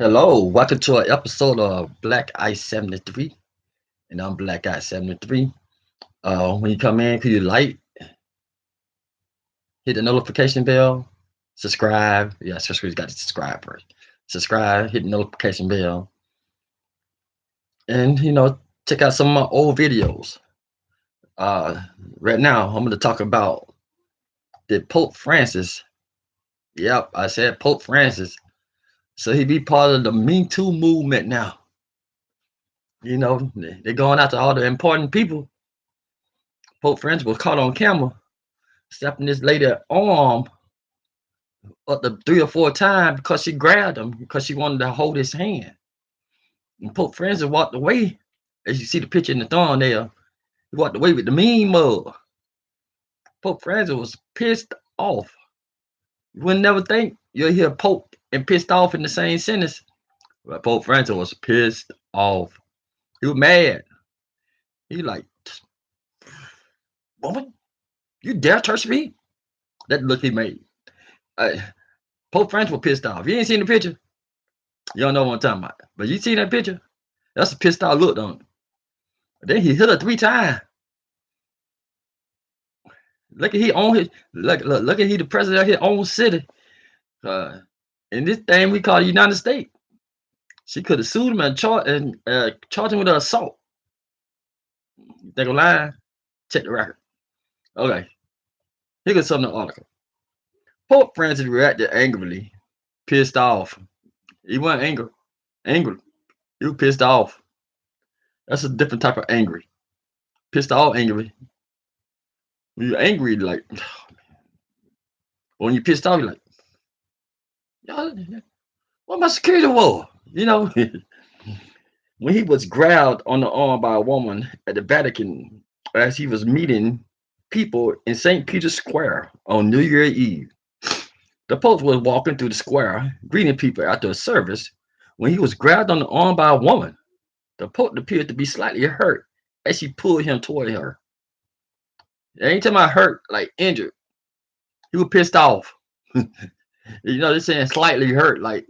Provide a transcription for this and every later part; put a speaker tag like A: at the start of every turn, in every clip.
A: Hello, welcome to an episode of Black Ice 73, and I'm Black Ice 73. When you come in, could you like, hit the notification bell, subscribe? Yeah, subscribe. You got to subscribe first. Subscribe, hit the notification bell, and check out some of my old videos. Uh, right now, I'm going to talk about the Pope Francis. Yep, I said Pope Francis. So he be part of the Me2 movement now. They're going after all the important people. Pope Francis was caught on camera slapping this lady arm up to 3 or 4 times because she grabbed him because she wanted to hold his hand. And Pope Francis walked away. As you see the picture in the thumbnail, he walked away with the mean mug. Pope Francis was pissed off. You would never think you'll hear Pope and pissed off in the same sentence. But Pope Francis was pissed off. He was mad. He like, woman, you dare touch me? That look he made. Uh, Pope Francis was pissed off. You ain't seen the picture? You don't know what I'm talking about. But you see that picture? That's a pissed off look on it. Then he hit her 3 times. Look at he own his look at he the president of his own city. Uh, in this thing we call the United States. She could have sued him and charged him with assault. You think I'm lying? Check the record. Okay. Here goes some of the article. Pope Francis reacted angrily, pissed off. He wasn't angry. He was pissed off. That's a different type of angry. Pissed off angry. When you're angry, like when you're pissed off, you're like, y'all, what my security war? When he was grabbed on the arm by a woman at the Vatican as he was meeting people in St. Peter's Square on New Year's Eve. The Pope was walking through the square, greeting people after a service, when he was grabbed on the arm by a woman. The Pope appeared to be slightly hurt as she pulled him toward her. Anytime I hurt, like injured, he was pissed off. They're saying slightly hurt, like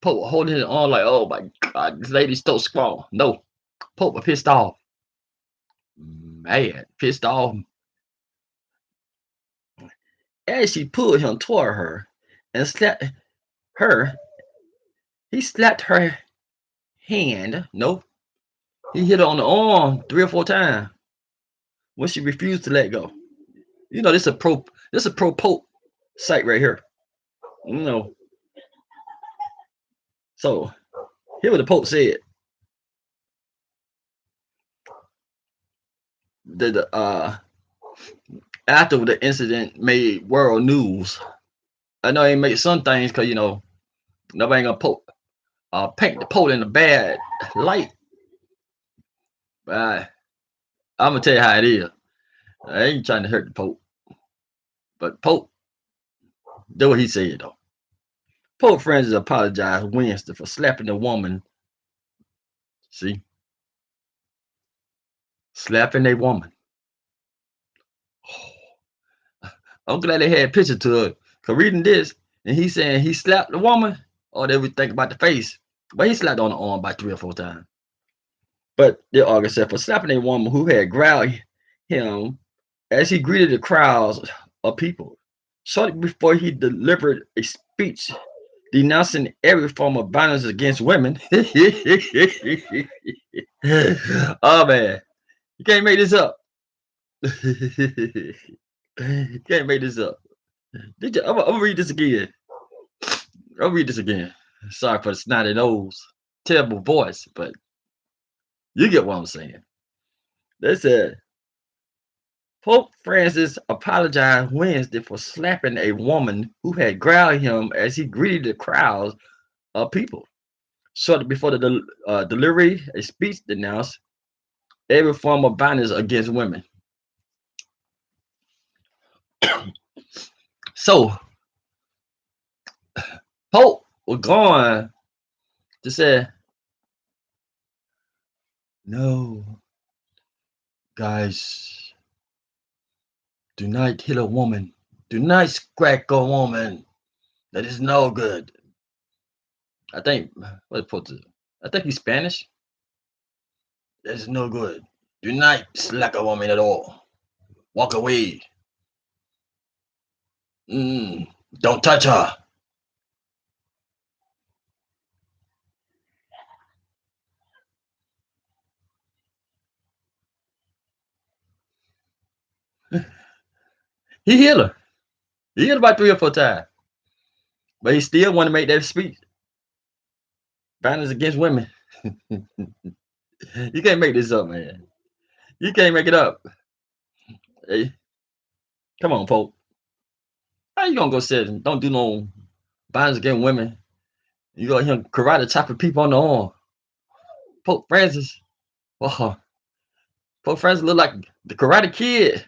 A: Pope holding his arm, like, oh my God, this lady's so strong. No, Pope was pissed off. Mad, pissed off. As she pulled him toward her and slapped her, he slapped her hand. No, he hit her on the arm 3 or 4 times when she refused to let go. This a pro Pope site right here. You know. So here what the Pope said. The after the incident made world news. I know he made some things because nobody gonna paint the Pope in a bad light. But I'm gonna tell you how it is. I ain't trying to hurt the Pope, but Pope did what he said though. Pope Francis apologized Wednesday for slapping the woman. See, slapping a woman. I'm glad they had a picture to it. Cause reading this, and he saying he slapped the woman, or they would think about the face. But he slapped on the arm by 3 or 4 times. But the August said for slapping a woman who had growled him as he greeted the crowds of people. Shortly before he delivered a speech denouncing every form of violence against women. Oh man, you can't make this up. You can't make this up. I'm gonna read this again. I'll read this again. Sorry for the snotty nose, terrible voice, but you get what I'm saying. They said Pope Francis apologized Wednesday for slapping a woman who had growled him as he greeted the crowds of people. Shortly before the delivery, a speech denounced every form of violence against women. So Pope was going to say, no, guys, do not hit a woman. Do not scratch a woman. That is no good. I think what Pope do? I think he's Spanish. That's no good. Do not slack a woman at all. Walk away. Mm, don't touch her. He hit her. He hit her about 3 or 4 times. But he still want to make that speech. Violence against women. You can't make this up, man. You can't make it up. Hey, come on, Pope. How you gonna go sit and don't do no violence against women? You go here karate chopping people on the arm. Pope Francis. Oh, Pope Francis look like the Karate Kid.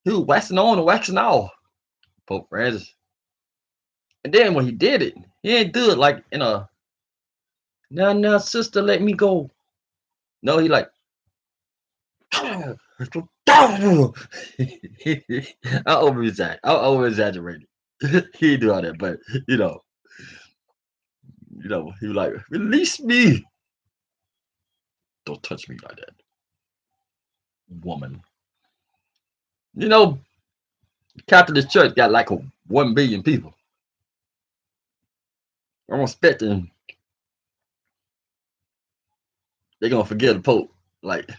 A: He was waxing on and waxing off. Pope Francis. And then when he did it, he didn't do it like in a now sister let me go. No, he like I over exaggerated. He do all that, but you know, he was like, release me. Don't touch me like that, woman. You know, Catholic Church got like 1 billion people. I'm expecting they're gonna forget the Pope. Like,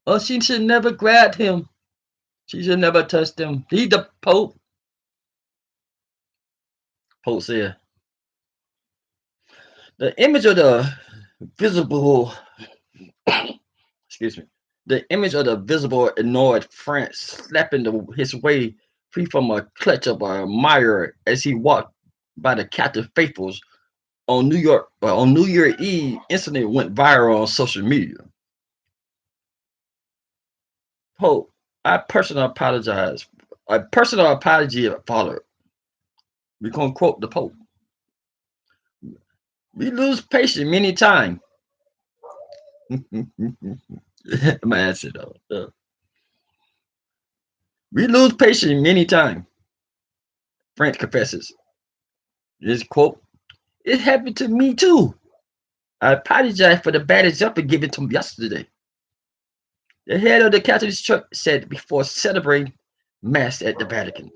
A: oh, she should never grab him. She should never touch him. He the Pope. Pope said, the image of the visible, excuse me, the image of the visible annoyed France slapping his way free from a clutch of a admirer as he walked by the captive faithfuls on New Year Eve incident went viral on social media. Pope, I personally apologize. A personal apology followed. We're gonna quote the Pope. We lose patience many times. My answer though. We lose patience many times. France confesses. This quote, it happened to me too. I apologize for the bad example given to me yesterday. The head of the Catholic Church said before celebrating Mass at the Vatican.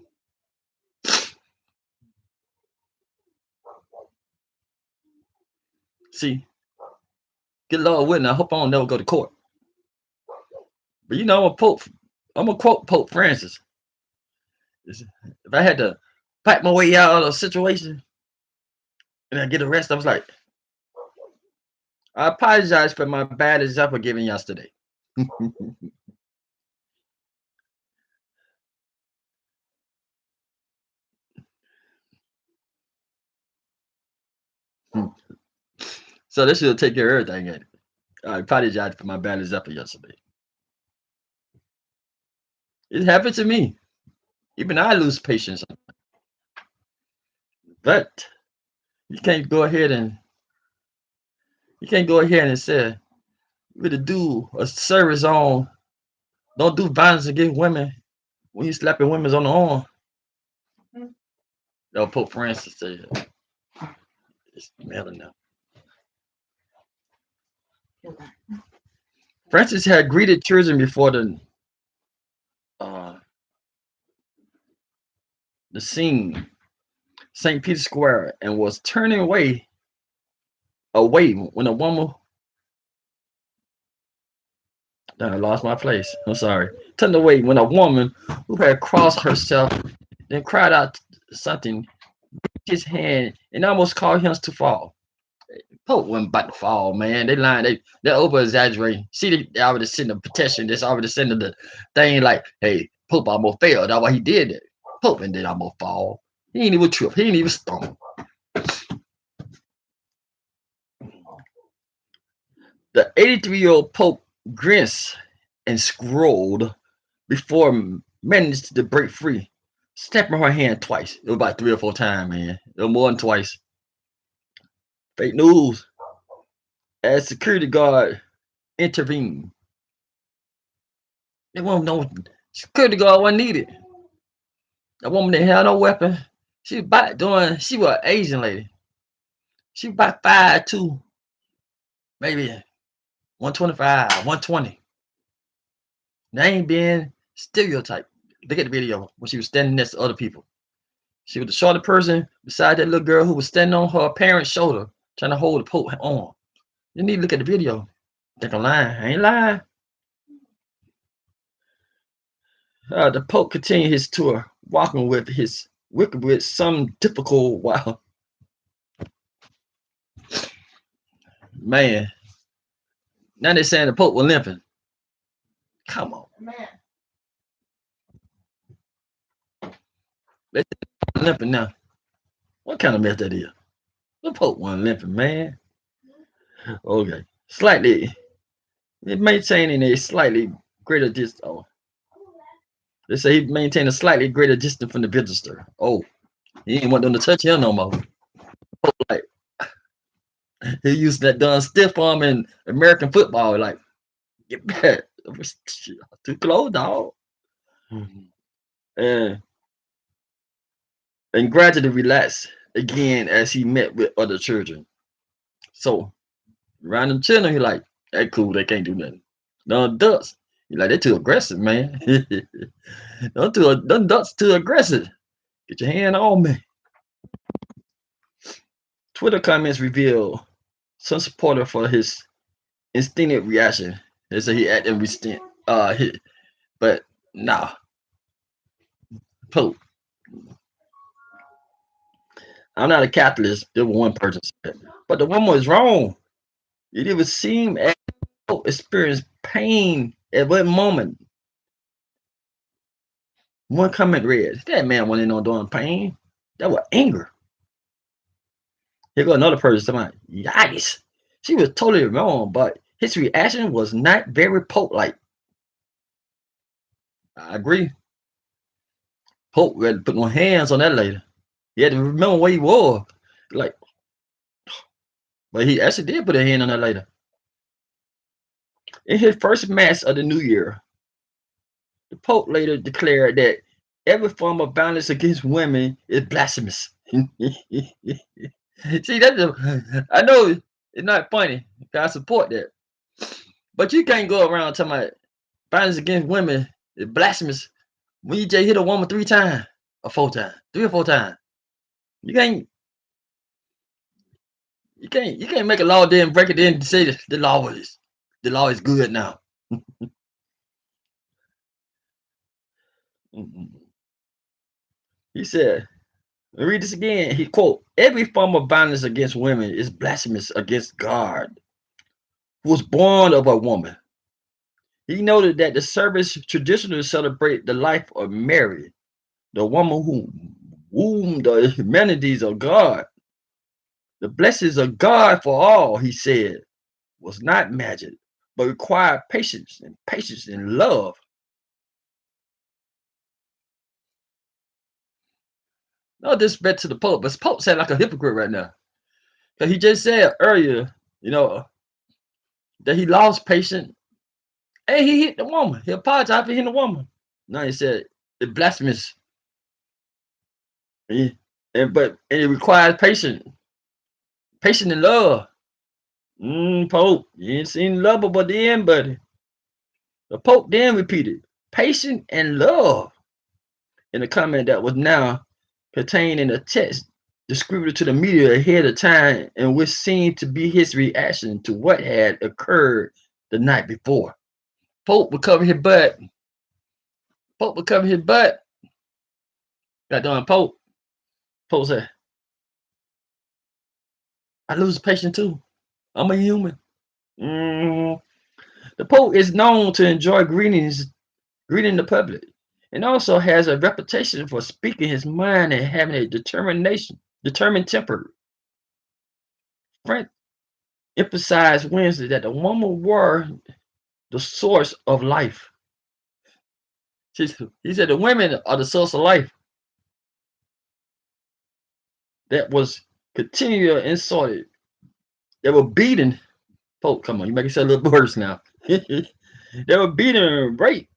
A: See, good Lord willing, I hope I don't never go to court. But you know, I'm gonna quote Pope Francis. If I had to fight my way out of a situation and I get arrested, I was like, I apologize for my bad example given yesterday. So this should take care of everything. I apologize for my bad example yesterday. It happened to me. Even I lose patience. But you can't go ahead and say we to do a service on don't do violence against women when you slapping women on the arm. No, Pope Francis said it's smelling now. Francis had greeted children before uh, the scene, St. Peter's Square, and was turning away when a woman. I lost my place. I'm sorry. Turned away when a woman who had crossed herself then cried out something, his hand, and almost caused him to fall. Pope wasn't about to fall, man. They lying. They're over exaggerating. See, they already sent a petition. They already sent the thing like, hey, Pope almost failed. That's why he did it. Pope and did almost fall. He ain't even trip. He ain't even stumble. The 83-year-old Pope grins and scrolled before managed to break free, snapping her hand twice. It was about 3 or 4 times, man. It was more than twice. Fake news. As security guard intervened. They won't know security guard wasn't needed. A woman that had no weapon. She was an Asian lady. She about 5'2", maybe 125, 120. They ain't being stereotyped. Look at the video when she was standing next to other people. She was the shorter person beside that little girl who was standing on her parent's shoulder trying to hold the Pope on. You need to look at the video. Think I'm lying. I ain't lying. The Pope continued his tour, walking with some difficult wow. Man, now they're saying the Pope was limping. Come on. Man. They're limping now. What kind of mess that is? The Pope wasn't limping, man. Okay. Slightly, maintaining a slightly greater distance. Oh, they say he maintained a slightly greater distance from the visitor. Oh, he didn't want them to touch him no more. Like, he used that done stiff arm in American football. Like, get back. Too close, dog. And, and gradually relaxed again as he met with other children. So, around them children, he like, they cool, they can't do nothing. The adults, he like, they're too aggressive, man. Them ducks too aggressive. Get your hand on me. Twitter comments reveal some supporter for his instinctive reaction. They say he acted instinct. But nah, Pope. I'm not a capitalist. There was one person said, but the woman was wrong. It even seemed as Pope experienced pain at one moment. One comment read, "That man wasn't no doing pain. That was anger." Here go another person saying, "Yikes, she was totally wrong, but his reaction was not very Pope-like." I agree. Pope had to put no hands on that lady. He had to remember where he was. Like, but he actually did put a hand on that lady. In his first mass of the new year, the Pope later declared that every form of violence against women is blasphemous. See, I know it's not funny. I support that. But you can't go around talking about violence against women is blasphemous when you just hit a woman 3 times or 4 times, 3 or 4 times. You can't you can't make a law then break it in and say that the law is good now. He said, read this again. He quote, every form of violence against women is blasphemous against God, who was born of a woman. He noted that the service traditionally celebrate the life of Mary, the woman who wombed the humanities of God. The blessings of God for all, he said, was not magic, but required patience and love. No disrespect to the Pope, but Pope sound like a hypocrite right now. Because he just said earlier, that he lost patience and he hit the woman. He apologized for hitting the woman. Now he said it's blasphemous. But it requires patience and love. Pope, you ain't seen love but the end, buddy. The Pope then repeated, patience and love in a comment that was now contained in a text distributed to the media ahead of time and which seemed to be his reaction to what had occurred the night before. Pope would cover his butt. Pope would cover his butt. Got done Pope. Pope said, I lose patience too. I'm a human. The Pope is known to enjoy greeting the public, and also has a reputation for speaking his mind and having a determined temper. Frank emphasized Wednesday that the woman were the source of life. He said the women are the source of life. That was continually insulted. They were beating. Pope, come on, you make it sound a little worse now. They were beating and raped,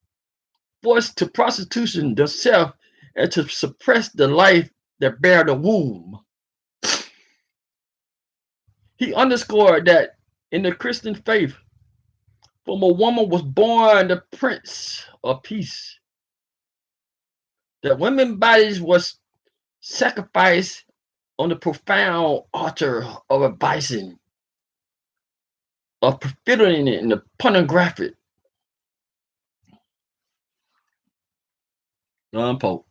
A: forced to prostitution themselves, and to suppress the life that bear the womb. He underscored that in the Christian faith, from a woman was born the Prince of Peace. That women's bodies was sacrificed on the profound altar of a bison, of perfidy in the pornographic. Pope.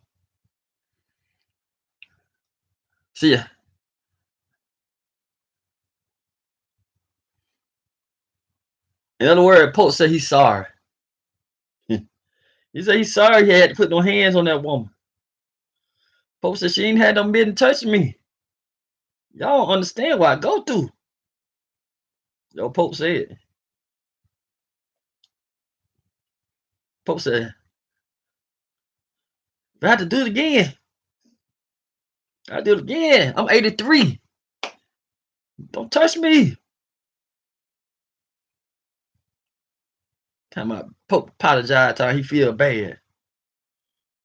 A: See ya. In other words, Pope said he's sorry. He said he's sorry he had to put no hands on that woman. Pope said she ain't had no business touching me. Y'all don't understand what I go through. Yo, Pope said. Pope said, if I have to do it again, I'll do it again. I'm 83. Don't touch me. Time out. Pope apologized to her. He feel bad.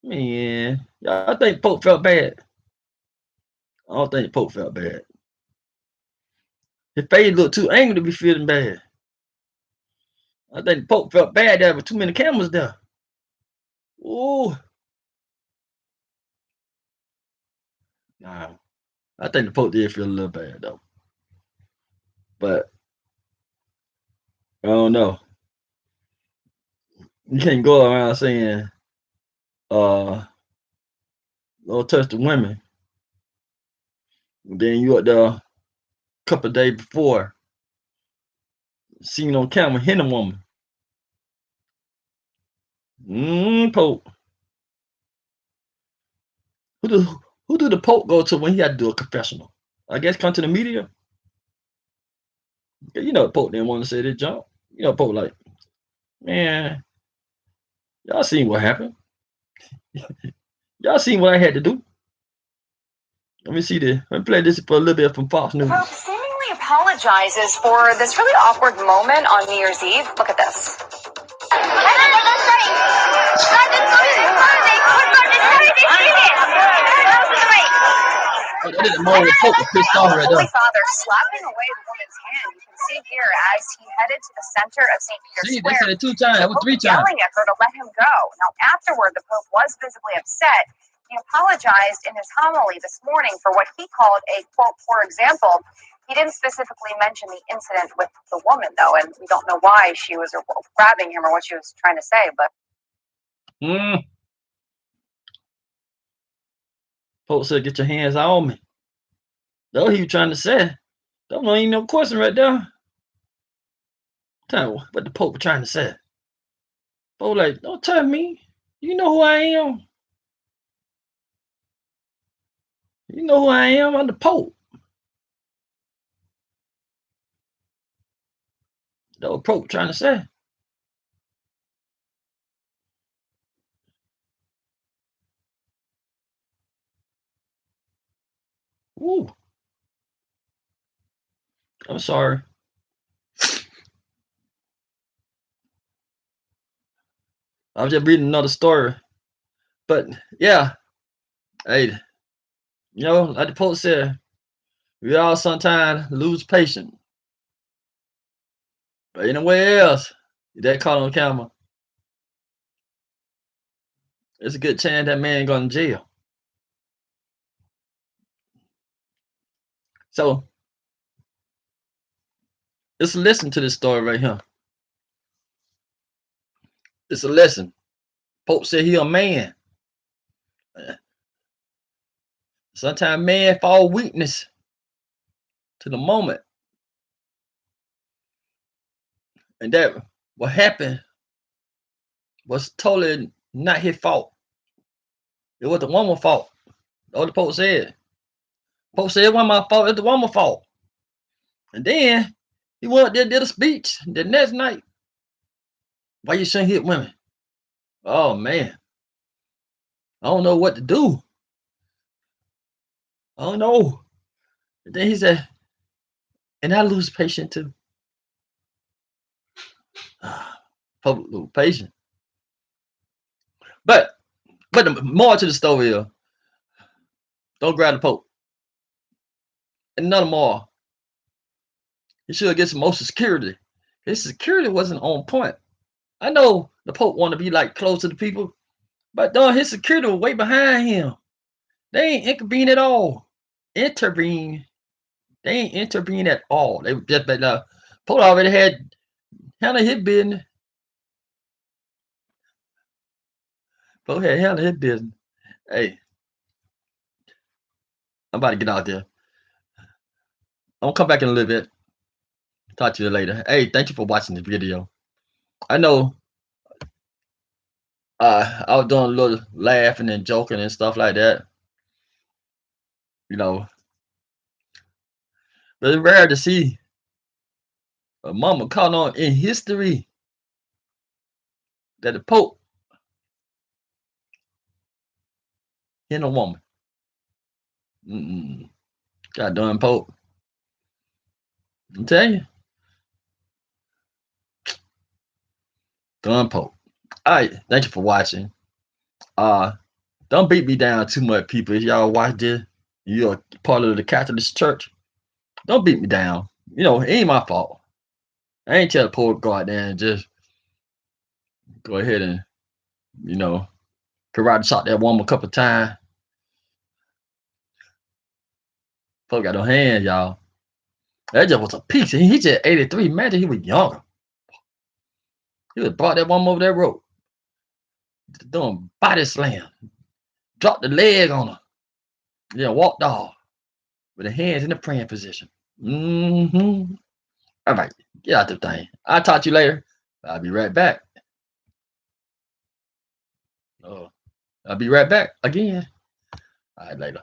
A: Man, y'all think Pope felt bad? I don't think Pope felt bad. His face looked too angry to be feeling bad. I think Pope felt bad there with too many cameras there. Ooh. Nah. I think the Pope did feel a little bad though. But I don't know. You can't go around saying don't touch the women. And then you up there a couple of days before seen on camera hitting a woman. Pope. Who do the Pope go to when he had to do a confessional? I guess come to the media. You know the Pope didn't want to say this jump. You know Pope like, man, y'all seen what happened. Y'all seen what I had to do. Let me see this. Let me play this for a little bit from Fox News.
B: Pope seemingly apologizes for this really awkward moment on New Year's Eve. Look at this. Holy Father slapping away the woman's hand. You can see here as he headed to the center of St. Peter's Square.
A: They said it 2 times. That was 3 times.
B: Yelling at her to let him go. Now, afterward, the Pope was visibly upset. He apologized in his homily this morning for what he called a, quote, for example. He didn't specifically mention the incident with the woman, though, and we don't know why she was grabbing him or what she was trying to say, but...
A: Pope said, get your hands on me. That's what he was trying to say. That wasn't even no question right there. Tell me what the Pope was trying to say. Pope like, don't tell me. You know who I am. You know who I am. I'm the Pope. That's what Pope trying to say. Ooh. I'm sorry. I was just reading another story. But yeah. Hey, you know, like the Pope said, we all sometimes lose patience. But anywhere else, that caught on camera, it's a good chance that man going to jail. So let's listen to this story right here. It's a lesson. Pope said he a man. Sometimes man fall weakness to the moment. And that what happened was totally not his fault. It was the woman's fault. All the Pope said. Pope said it wasn't my fault, it's the woman's fault. And then he went there, did a speech the next night. Why you shouldn't hit women? Oh man. I don't know what to do. I don't know. And then he said, and I lose patience too. Pope lose patience. But the more to the story is, don't grab the Pope. And another more. He should get some more security. His security wasn't on point. I know the Pope want to be like close to the people, but dog, his security was way behind him. They ain't intervene at all. Intervene. They ain't intervene at all. They just but Pope already had handled his business. Pope had handled his business. Hey, I'm about to get out there. I'm gonna come back in a little bit. Talk to you later. Hey, thank you for watching this video. I know I was doing a little laughing and joking and stuff like that. You know, but it's rare to see a mama caught on in history that the Pope hit a woman. God darn Pope. I'm telling you. Darn Pope. Alright, thank you for watching. Don't beat me down too much, people. If y'all watch this, you're part of the Catholic Church. Don't beat me down. You know, it ain't my fault. I ain't tell the Pope go out there and just go ahead and, you know, karate shot that woman a couple times. Pope got no hands, y'all. That just was a piece. He just 83. Imagine he was younger. He would have brought that woman over that rope. Doing body slam. Dropped the leg on her. Yeah, walked off with the hands in the praying position. All right, get out the thing. I'll talk to you later. I'll be right back. I'll be right back again. All right, later.